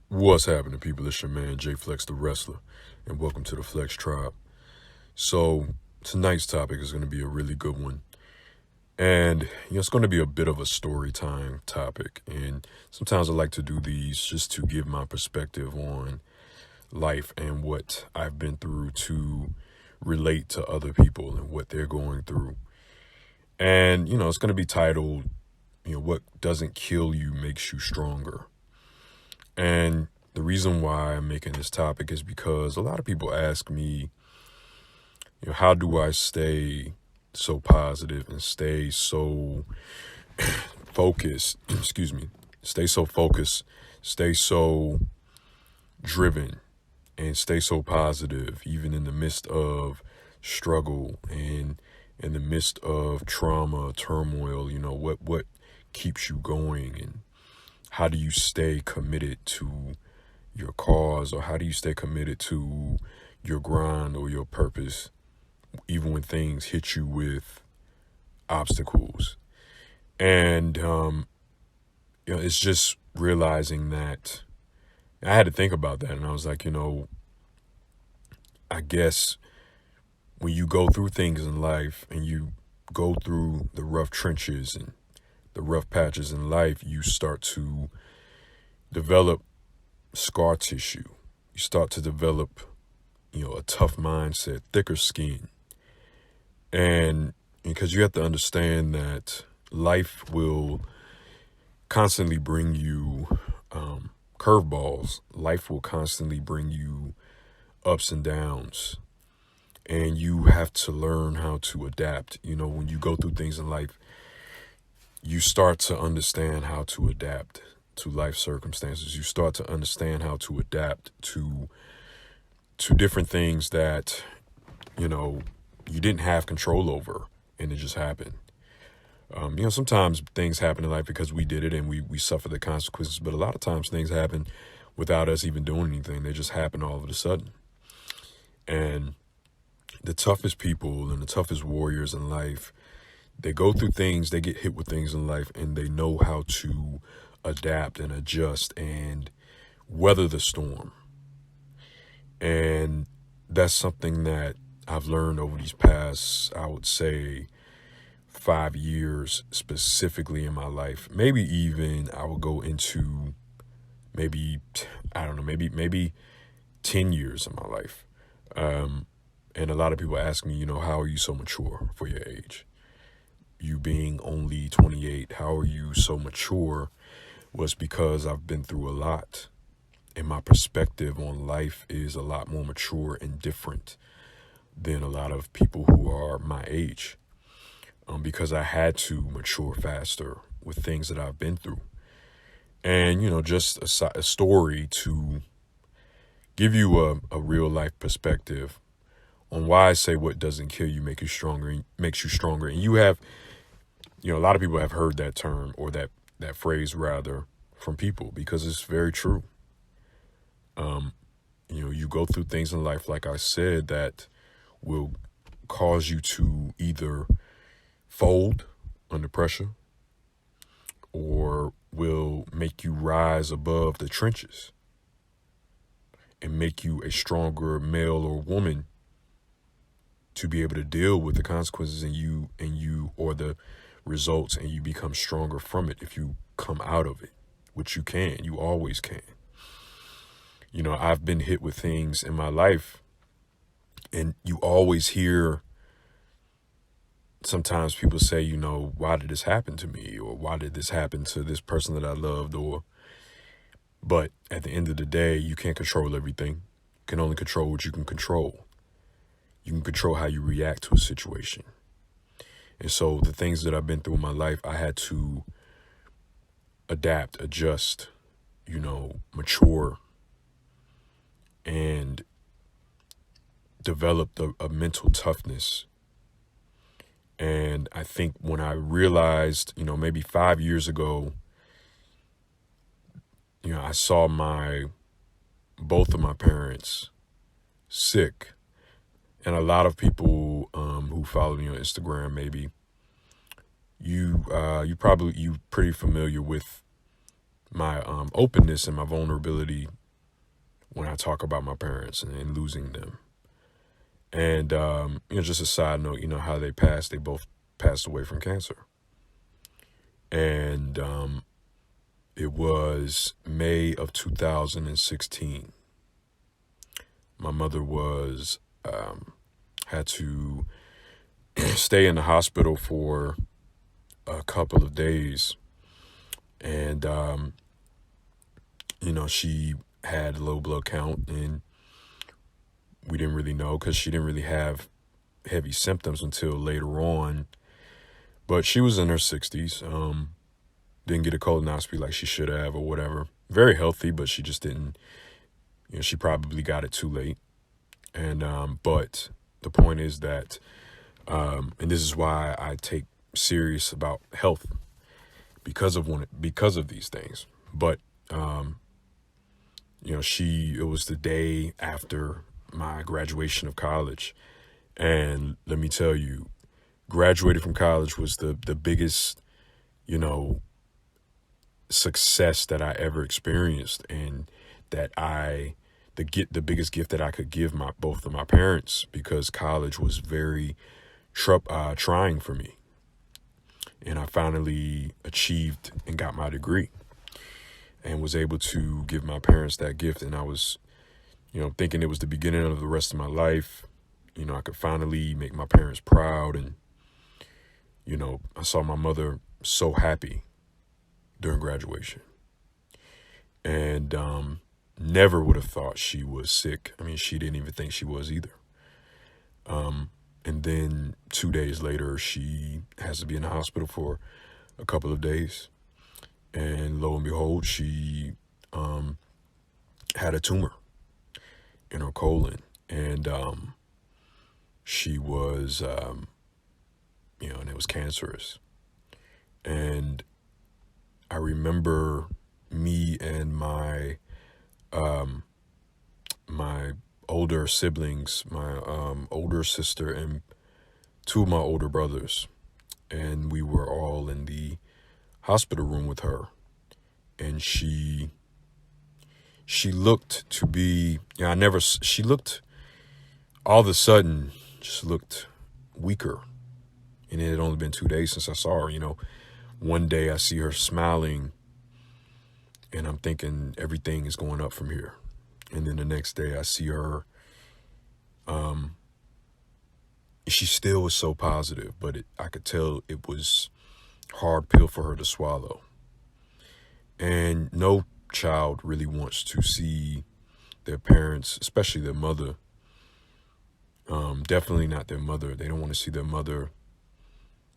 What's happening, people? It's your man, J Flex the Wrestler, and welcome to the Flex Tribe. So, tonight's topic is going to be a really good one. And, it's going to be a bit of a story time topic. And sometimes I like to do these just to give my perspective on life and what I've been through to relate to other people and what they're going through. And, it's going to be titled, What Doesn't Kill You Makes You Stronger. And the reason why I'm making this topic is because a lot of people ask me, how do I stay so positive and stay so focused, stay so focused, stay so driven, and stay so positive, even in the midst of struggle and in the midst of trauma, turmoil, what keeps you going, and how do you stay committed to your cause, or how do you stay committed to your grind or your purpose, even when things hit you with obstacles? And, it's just realizing that I had to think about that. And I was like, I guess when you go through things in life and you go through the rough trenches and the rough patches in life, you start to develop scar tissue. You start to develop, a tough mindset, thicker skin. And because you have to understand that life will constantly bring you curveballs. Life will constantly bring you ups and downs. And you have to learn how to adapt. When you go through things in life, you start to understand how to adapt to life circumstances. You start to understand how to adapt to different things that, you didn't have control over, and it just happened. Sometimes things happen in life because we did it and we suffer the consequences, but a lot of times things happen without us even doing anything. They just happen all of a sudden. And the toughest people and the toughest warriors in life, they go through things, they get hit with things in life, and they know how to adapt and adjust and weather the storm. And that's something that I've learned over these past, I would say, 5 years specifically in my life. Maybe even I would go into maybe 10 years in my life. And a lot of people ask me, how are you so mature for your age? You being only 28, how are you so mature? Was because I've been through a lot. And my perspective on life is a lot more mature and different than a lot of people who are my age. Because I had to mature faster with things that I've been through. And, just a story to give you a real life perspective on why I say what doesn't kill you makes you stronger. And you have, a lot of people have heard that term, or that phrase rather, from people, because it's very true. You go through things in life, like I said, that will cause you to either fold under pressure or will make you rise above the trenches and make you a stronger male or woman to be able to deal with the consequences and you or the results, and you become stronger from it if you come out of it, which you always can. I've been hit with things in my life, and you always hear sometimes people say, why did this happen to me? Or why did this happen to this person that I loved? But at the end of the day, you can't control everything. You can only control what you can control. You can control how you react to a situation. And so the things that I've been through in my life, I had to adapt, adjust, mature, and develop a mental toughness. And I think when I realized, maybe 5 years ago, I saw both of my parents sick. And a lot of people who follow me on Instagram, maybe you pretty familiar with my openness and my vulnerability when I talk about my parents and losing them. And, just a side note, how they passed. They both passed away from cancer. And it was May of 2016. My mother had to stay in the hospital for a couple of days. And, she had low blood count, and we didn't really know because she didn't really have heavy symptoms until later on. But she was in her 60s. Didn't get a colonoscopy like she should have or whatever. Very healthy, but she just didn't. She probably got it too late. And but the point is that, and this is why I take serious about health because of these things. But it was the day after my graduation of college, and let me tell you, graduating from college was the biggest, success that I ever experienced, and that the biggest gift that I could give both of my parents, because college was very trying for me, and I finally achieved and got my degree, and was able to give my parents that gift. And I was, thinking it was the beginning of the rest of my life. I could finally make my parents proud, and I saw my mother so happy during graduation, and never would have thought she was sick. I mean, she didn't even think she was either. And then 2 days later, she has to be in the hospital for a couple of days, and lo and behold, she had a tumor in her colon, and she was, and it was cancerous. And I remember me and my older siblings, my older sister and two of my older brothers, and we were all in the hospital room with her. And she looked to be, she looked, all of a sudden, just looked weaker. And it had only been 2 days since I saw her. One day I see her smiling, and I'm thinking everything is going up from here. And then the next day I see her, she still was so positive, but I could tell it was hard pill for her to swallow. And no child really wants to see their parents, especially their mother, definitely not their mother. They don't want to see their mother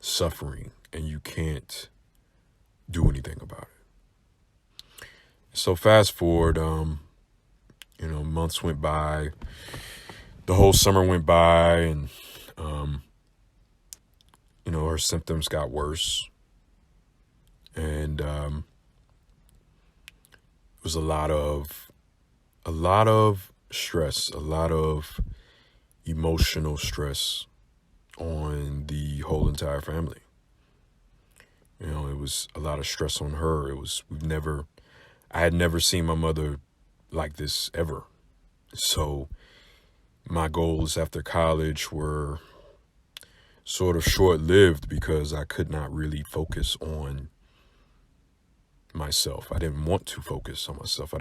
suffering, and you can't do anything about it. So fast forward, months went by, the whole summer went by, and, her symptoms got worse. And it was a lot of stress, a lot of emotional stress on the whole entire family. It was a lot of stress on her. I had never seen my mother like this ever. So my goals after college were sort of short-lived because I could not really focus on myself. I didn't want to focus on myself. I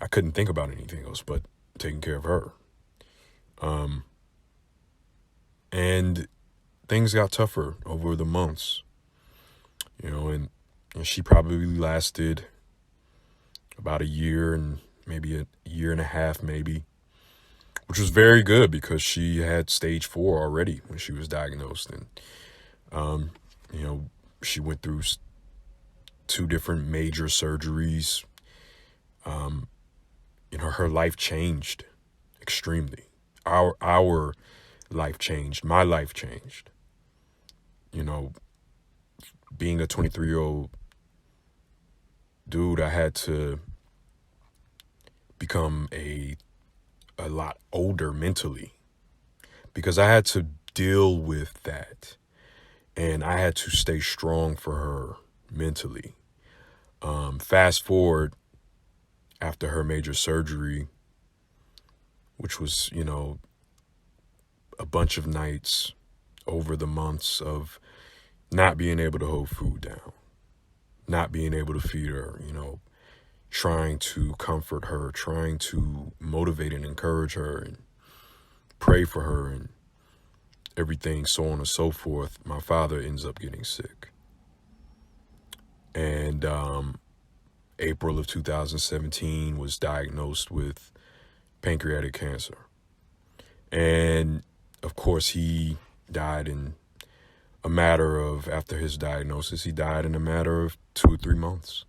couldn't think about anything else but taking care of her. And things got tougher over the months, and she probably lasted about a year, and maybe a year and a half, maybe, which was very good because she had stage 4 already when she was diagnosed. And, she went through 2 different major surgeries. Her life changed extremely. Our life changed. My life changed. Being a 23-year-old dude, I had to become a lot older mentally because I had to deal with that, and I had to stay strong for her mentally. Fast forward after her major surgery, which was, a bunch of nights over the months of not being able to hold food down, not being able to feed her, trying to comfort her, trying to motivate and encourage her and pray for her and everything, so on and so forth. My father ends up getting sick. And April of 2017 was diagnosed with pancreatic cancer. And of course, he died after his diagnosis, he died in a matter of 2 or 3 months.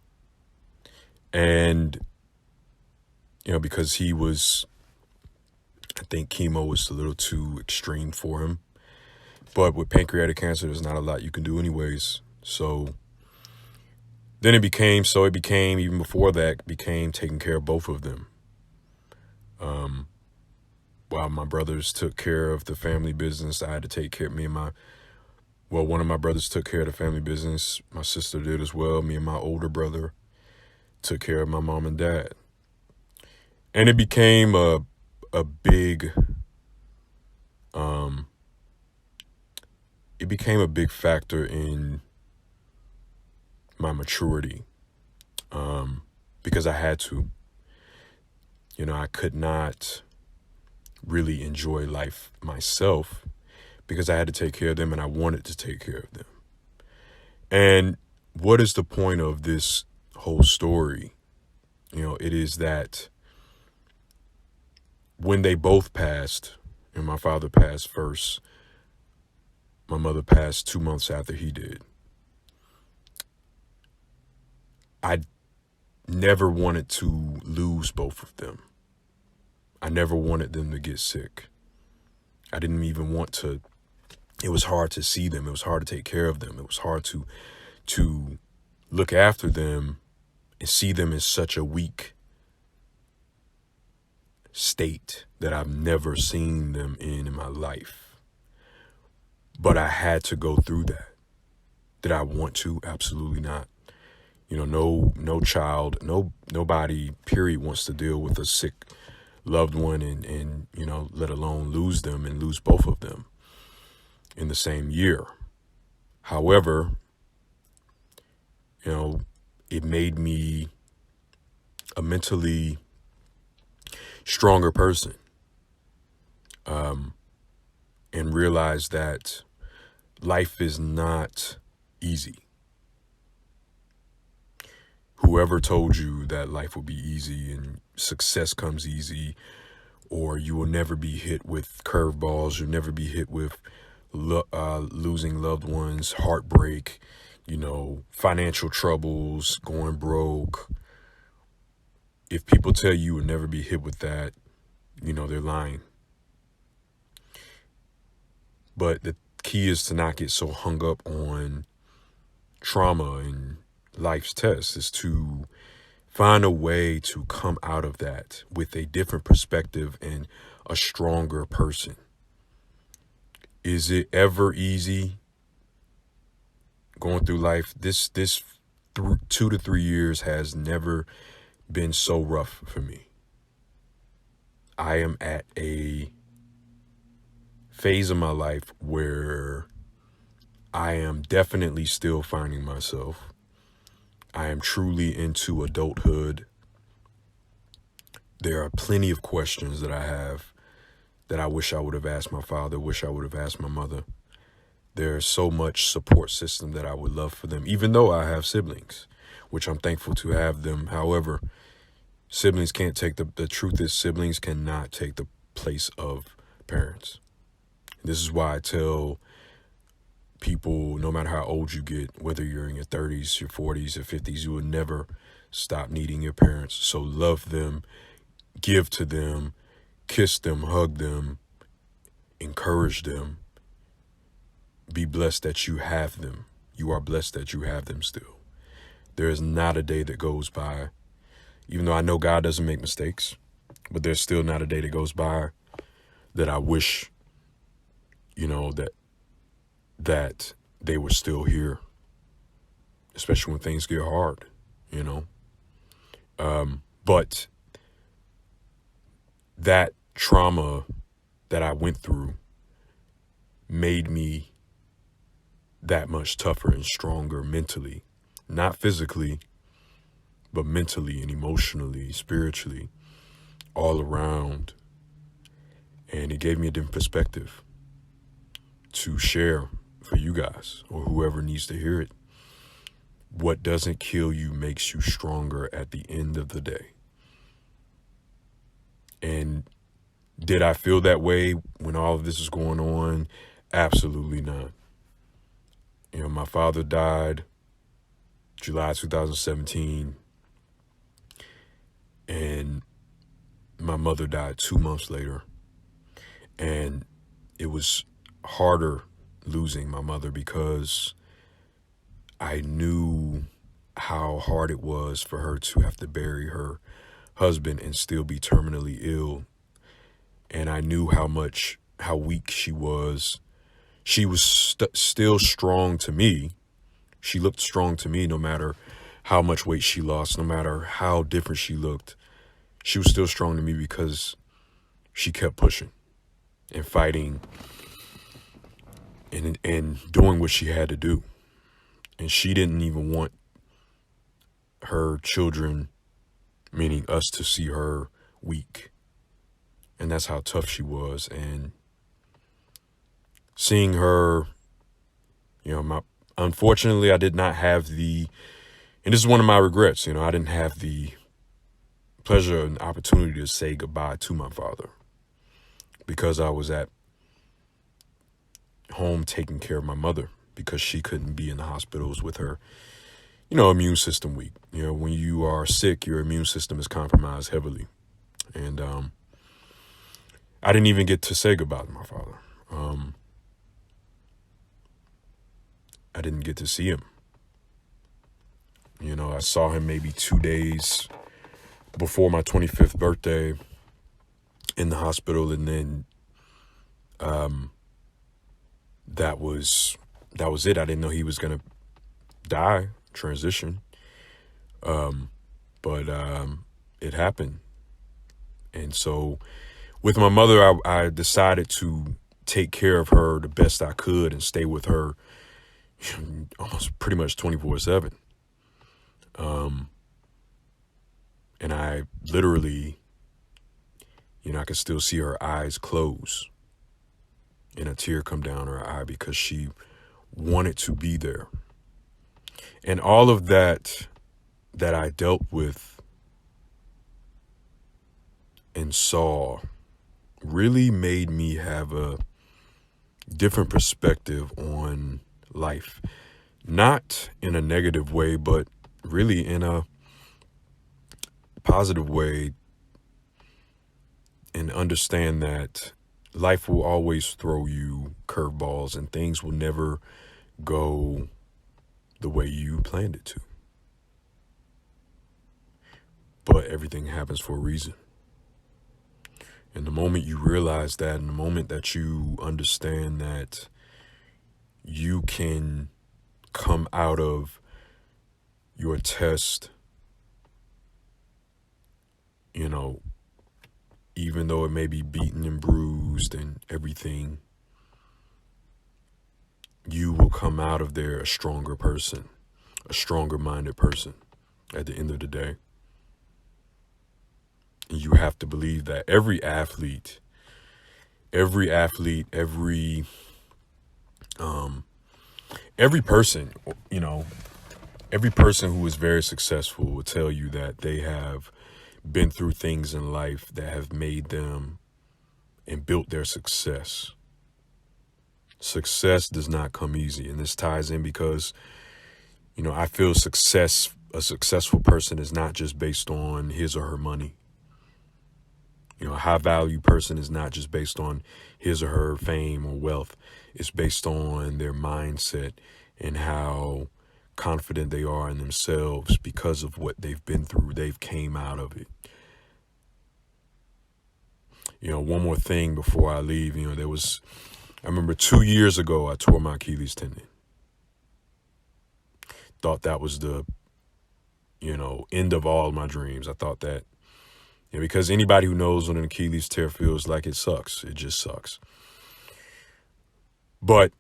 And, because I think chemo was a little too extreme for him. But with pancreatic cancer, there's not a lot you can do anyways. So then it became, even before that, taking care of both of them. While my brothers took care of the family business, I had to take care of one of my brothers took care of the family business. My sister did as well. Me and my older brother took care of my mom and dad. And it became a big factor in my maturity, because I had to. I could not really enjoy life myself because I had to take care of them and I wanted to take care of them. And what is the point of this whole story? It is that when they both passed, and my father passed first, my mother passed 2 months after he did, I never wanted to lose both of them. I never wanted them to get sick. I didn't even want to. It was hard to see them. It was hard to take care of them. It was hard to look after them and see them in such a weak state that I've never seen them in my life. But I had to go through that. Did I want to? Absolutely not. No child, nobody, period, wants to deal with a sick loved one and let alone lose them and lose both of them in the same year. However, it made me a mentally stronger person, and realized that life is not easy. Whoever told you that life will be easy and success comes easy, or you will never be hit with curveballs, you'll never be hit with losing loved ones, heartbreak, financial troubles, going broke. If people tell you will never be hit with that, they're lying. But the key is to not get so hung up on trauma and life's tests, is to find a way to come out of that with a different perspective and a stronger person. Is it ever easy going through life? This 2 to 3 years has never been so rough for me. I am at a phase of my life where I am definitely still finding myself. I am truly into adulthood. There are plenty of questions that I have that I wish I would have asked my father, wish I would have asked my mother. There's so much support system that I would love for them, even though I have siblings, which I'm thankful to have them. However, siblings can't take the truth is siblings cannot take the place of parents. This is why I tell people, no matter how old you get, whether you're in your 30s, your 40s, your 50s, you will never stop needing your parents. So love them, give to them, kiss them, hug them, encourage them. Be blessed that you have them. You are blessed that you have them still. There is not a day that goes by, even though I know God doesn't make mistakes, but there's still not a day that goes by that I wish, that they were still here, especially when things get hard. you know. But that trauma that I went through made me that much tougher and stronger mentally, not physically, but mentally and emotionally, spiritually, all around. And it gave me a different perspective to share for you guys or whoever needs to hear it. What doesn't kill you makes you stronger at the end of the day. And did I feel that way when all of this is going on? Absolutely not. You know, my father died July 2017, and my mother died 2 months later. And it was harder losing my mother because I knew how hard it was for her to have to bury her husband and still be terminally ill. And I knew how weak she was. She was still strong to me. She looked strong to me no matter how much weight she lost, no matter how different she looked. She was still strong to me because she kept pushing and fighting and doing what she had to do. And she didn't even want her children, meaning us, to see her weak. And that's how tough she was. And seeing her, unfortunately, I did not have and this is one of my regrets, I didn't have the pleasure and opportunity to say goodbye to my father because I was at home taking care of my mother because she couldn't be in the hospitals with her, immune system weak. When you are sick, your immune system is compromised heavily. And I didn't even get to say goodbye to my father. I didn't get to see him. I saw him maybe 2 days before my 25th birthday in the hospital, and then that was it. I didn't know he was gonna die, transition, but it happened. And so with my mother, I decided to take care of her the best I could and stay with her almost pretty much 24/7. And I literally, I could still see her eyes close and a tear come down her eye because she wanted to be there. And all of that I dealt with and saw really made me have a different perspective on life. Not in a negative way, but really in a positive way, and understand that life will always throw you curveballs and things will never go the way you planned it to. But everything happens for a reason. And the moment you realize that, and the moment that you understand that you can come out of your test, even though it may be beaten and bruised and everything, you will come out of there a stronger person, a stronger minded person at the end of the day. And you have to believe that every athlete, every person, every person who is very successful will tell you that they have been through things in life that have made them and built their success. Success does not come easy. And this ties in because, I feel a successful person is not just based on his or her money. A high value person is not just based on his or her fame or wealth. It's based on their mindset and how confident they are in themselves because of what they've been through. They've came out of it. One more thing before I leave, I remember 2 years ago, I tore my Achilles tendon. Thought that was the end of all my dreams. I thought that, because anybody who knows what an Achilles tear feels like, it sucks. It just sucks. But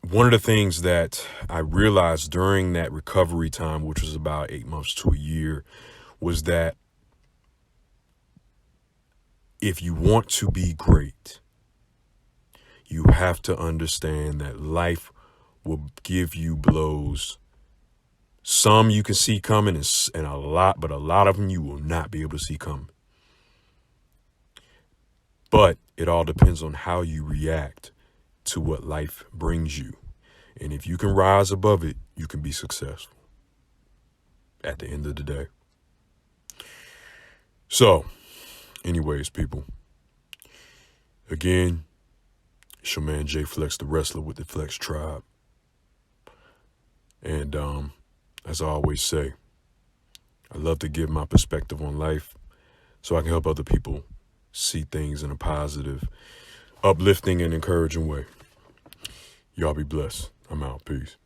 one of the things that I realized during that recovery time, which was about 8 months to a year, was that if you want to be great, you have to understand that life will give you blows. Some you can see coming, and a lot of them you will not be able to see coming. But it all depends on how you react to what life brings you. And if you can rise above it, you can be successful at the end of the day. So, anyways, people, again, it's your man J Flex, the wrestler with the Flex Tribe. And as I always say, I love to give my perspective on life so I can help other people see things in a positive, uplifting, and encouraging way. Y'all be blessed. I'm out. Peace.